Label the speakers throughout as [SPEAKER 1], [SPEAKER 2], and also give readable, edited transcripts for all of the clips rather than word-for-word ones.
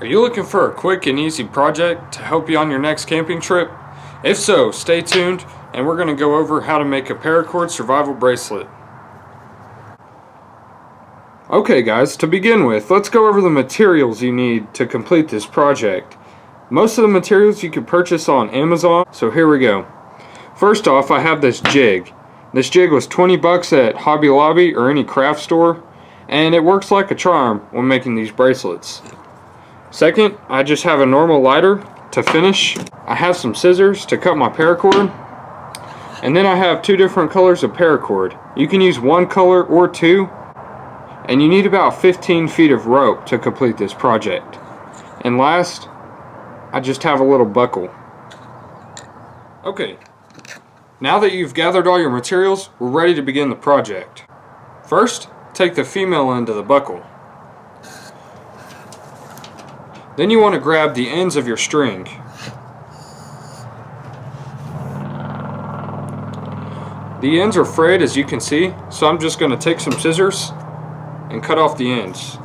[SPEAKER 1] Are you looking for a quick and easy project to help you on your next camping trip? If so, stay tuned and we're going to go over how to make a paracord survival bracelet. Okay guys, to begin with, let's go over the materials you need to complete this project. Most of the materials you can purchase on Amazon, so here we go. First off, I have this jig. This jig was 20 bucks at Hobby Lobby or any craft store, and it works like a charm when making these bracelets. Second, I just have a normal lighter to finish. I have some scissors to cut my paracord, and then I have two different colors of paracord. You can use one color or two, and you need about 15 feet of rope to complete this project. And last, I just have a little buckle. Okay, now that you've gathered all your materials, we're ready to begin the project. First, take the female end of the buckle. Then you want to grab the ends of your string. The ends are frayed, as you can see, so I'm just going to take some scissors and cut off the ends.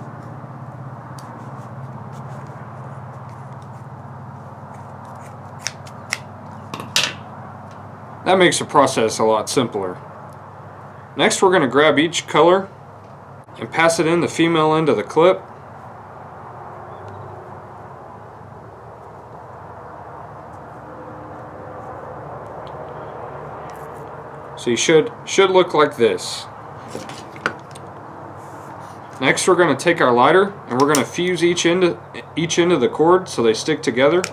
[SPEAKER 1] That makes the process a lot simpler. Next, we're going to grab each color and pass it in the female end of the clip. So you should look like this. Next, we're going to take our lighter and we're going to fuse each end of the cord so they stick together.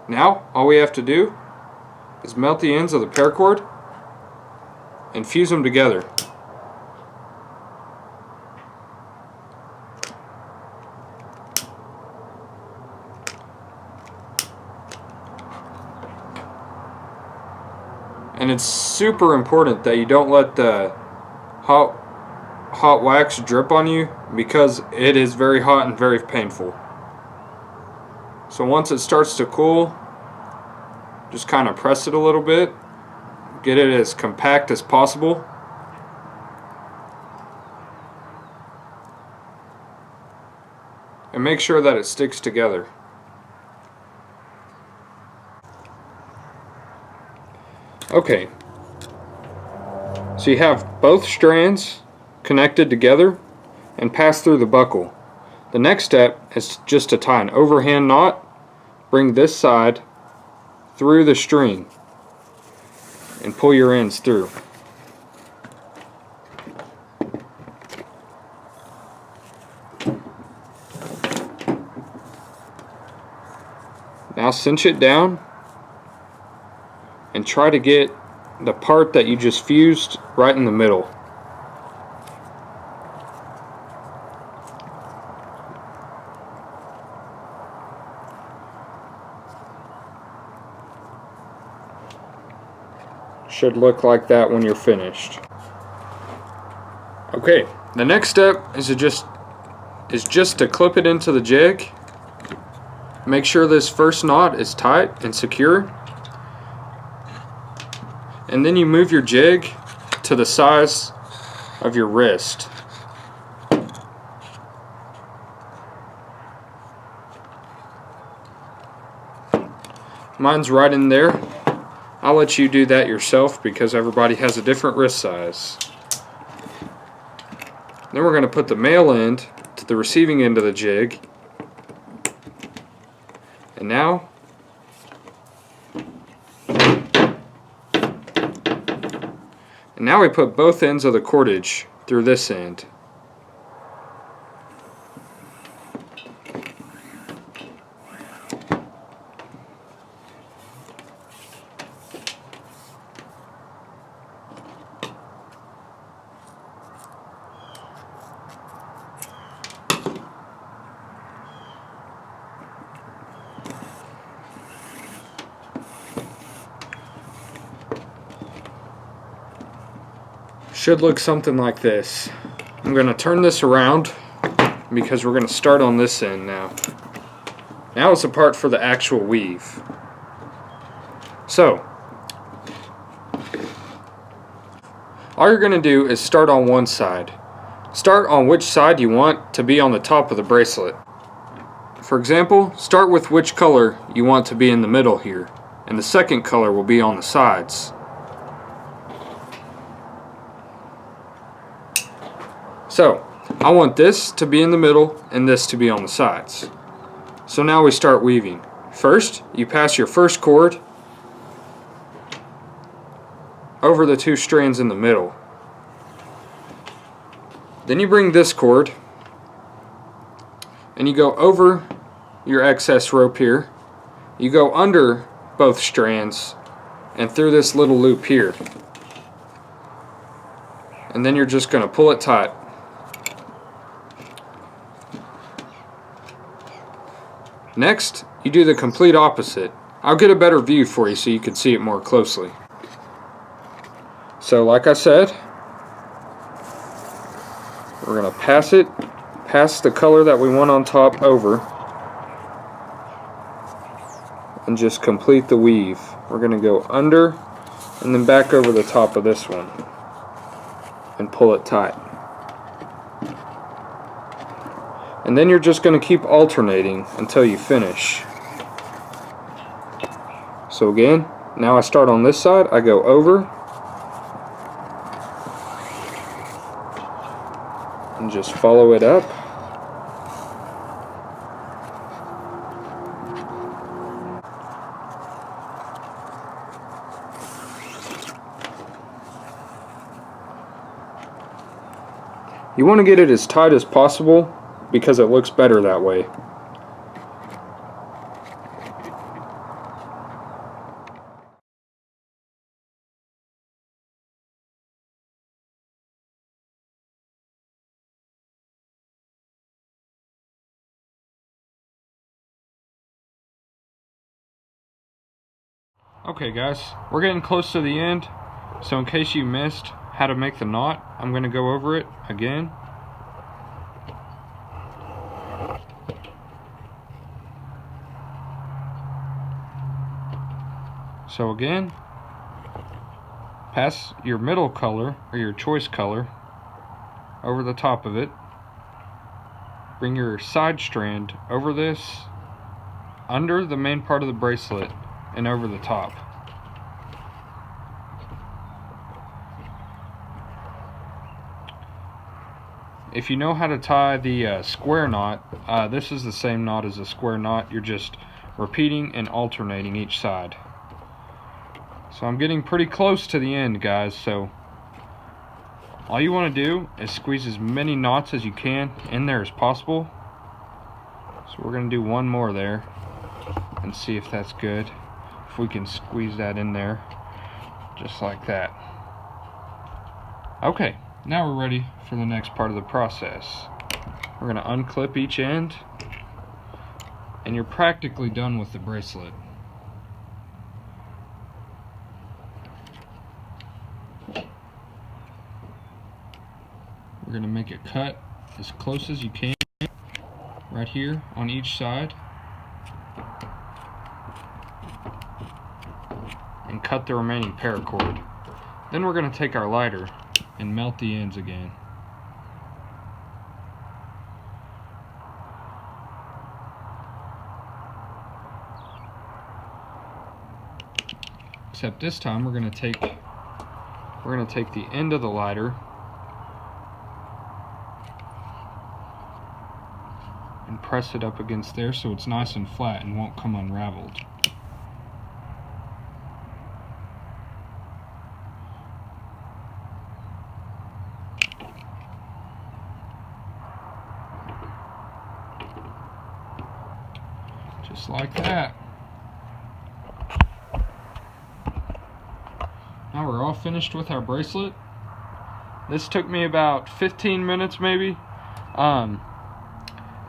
[SPEAKER 1] Now, all we have to do is melt the ends of the paracord and fuse them together. And it's super important that you don't let the hot wax drip on you, because it is very hot and very painful. So once it starts to cool, just kind of press it a little bit, get it as compact as possible. And make sure that it sticks together. Okay, so you have both strands connected together and pass through the buckle. The next step is just to tie an overhand knot, bring this side through the string and pull your ends through. Now cinch it down and try to get the part that you just fused right in the middle. Should look like that when you're finished. Okay, the next step is just to clip it into the jig. Make sure this first knot is tight and secure. And then you move your jig to the size of your wrist. Mine's right in there. I'll let you do that yourself because everybody has a different wrist size. Then we're going to put the male end to the receiving end of the jig. And now we put both ends of the cordage through this end. Should look something like this. I'm going to turn this around because we're going to start on this end now. Now it's a part for the actual weave. So, all you're going to do is start on one side. Start on which side you want to be on the top of the bracelet. For example, start with which color you want to be in the middle here, and the second color will be on the sides. So, I want this to be in the middle and this to be on the sides. So now we start weaving. First, you pass your first cord over the two strands in the middle. Then you bring this cord and you go over your excess rope here. You go under both strands and through this little loop here. And then you're just going to pull it tight. Next, you do the complete opposite. I'll get a better view for you so you can see it more closely. So like I said, we're going to pass the color that we want on top over, and just complete the weave. We're going to go under and then back over the top of this one and pull it tight. And then you're just going to keep alternating until you finish. So again, now I start on this side, I go over and just follow it up. You want to get it as tight as possible because it looks better that way. Okay guys, we're getting close to the end, so in case you missed how to make the knot, I'm going to go over it again. So again, pass your middle color or your choice color over the top of it. Bring your side strand over this, under the main part of the bracelet, and over the top. If you know how to tie the square knot, this is the same knot as a square knot. You're just repeating and alternating each side. So I'm getting pretty close to the end, guys, so all you want to do is squeeze as many knots as you can in there as possible. So we're going to do one more there and see if that's good. If we can squeeze that in there just like that. Okay, now we're ready for the next part of the process. We're going to unclip each end and you're practically done with the bracelet. We're going to make a cut as close as you can right here on each side and cut the remaining paracord. Then we're going to take our lighter and melt the ends again. Except this time we're going to take the end of the lighter and press it up against there so it's nice and flat and won't come unraveled. Just like that. Now we're all finished with our bracelet. This took me about 15 minutes maybe.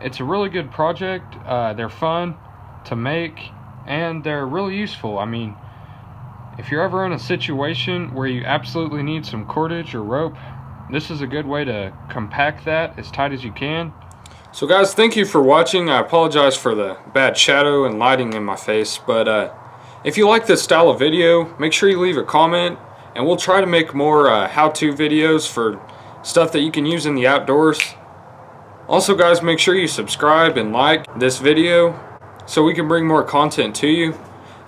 [SPEAKER 1] It's a really good project. They're fun to make and they're really useful. I mean, if you're ever in a situation where you absolutely need some cordage or rope, this is a good way to compact that as tight as you can. So guys, thank you for watching. I apologize for the bad shadow and lighting in my face, but if you like this style of video, make sure you leave a comment and we'll try to make more how-to videos for stuff that you can use in the outdoors. Also guys, make sure you subscribe and like this video so we can bring more content to you,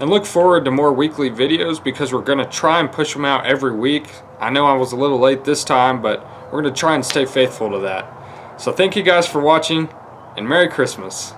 [SPEAKER 1] and look forward to more weekly videos because we're going to try and push them out every week. I know I was a little late this time, but we're going to try and stay faithful to that. So thank you guys for watching, and Merry Christmas.